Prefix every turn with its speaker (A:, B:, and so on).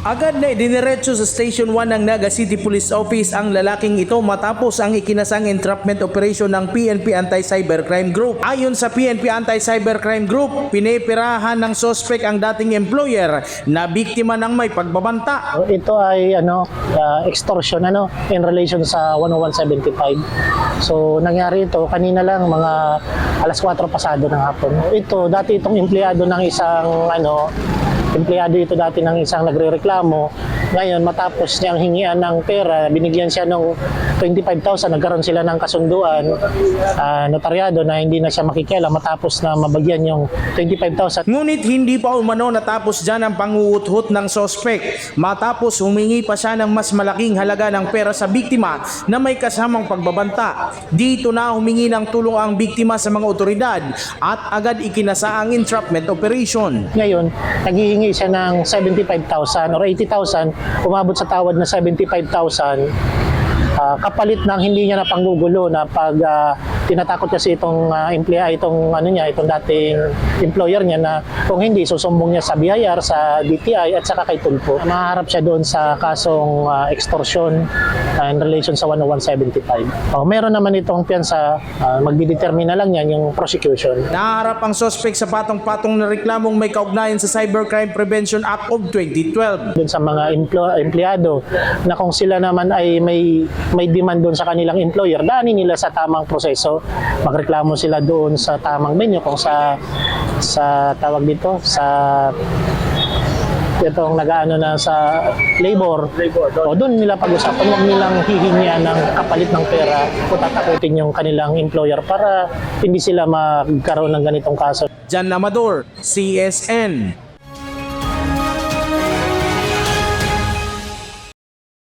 A: Agad na idiniretso sa Station 1 ng Naga City Police Office ang lalaking ito matapos ang ikinasang entrapment operation ng PNP Anti-Cybercrime Group. Ayon sa PNP Anti-Cybercrime Group, pinipirahan ng suspect ang dating employer na biktima ng may pagbabanta.
B: Ito ay extortion in relation sa 10175. So nangyari ito kanina lang mga alas 4 pasado ng hapon. Ito dati itong empleyado ng isang empleyado ito dati ng isang nagrereklamo. Ngayon, matapos niyang hingian ng pera, binigyan siya ng 25,000, nagkaroon sila ng kasunduan, notaryado na hindi na siya makikialam matapos na mabagyan yung 25,000.
A: Ngunit hindi pa umano natapos dyan ang panguuthut ng suspect. Matapos humingi pa siya ng mas malaking halaga ng pera sa biktima na may kasamang pagbabanta. Dito na humingi ng tulong ang biktima sa mga otoridad at agad ikinasa ang entrapment operation.
B: Ngayon, naghihingi siya ng 75,000 or 80,000, umabot sa tawad na 75,000. Kapalit ng hindi niya na panggugulo na pag tinatakot kasi itong itong dating employer niya na kung hindi susumbong niya sa BIR, sa DTI at saka kay Tulfo. Maharap siya doon sa kasong extortion in relation sa 10175. Meron naman itong piyansa, magdidetermine na lang yan yung prosecution.
A: Naharap ang suspect sa patong-patong na reklamong may kaugnayan sa Cybercrime Prevention Act of 2012.
B: Doon sa mga empleyado na kung sila naman ay may demand doon sa kanilang employer, daanin nila sa tamang proseso. Magreklamo sila doon sa tamang venue kung sa tawag dito sa itong nag-aano na sa labor. O doon nila pag-usapan, huwag nilang hihingian ng kapalit ng pera o tatakutin yung kanilang employer para hindi sila magkaroon ng ganitong kaso.
A: Jan Amador, CSN.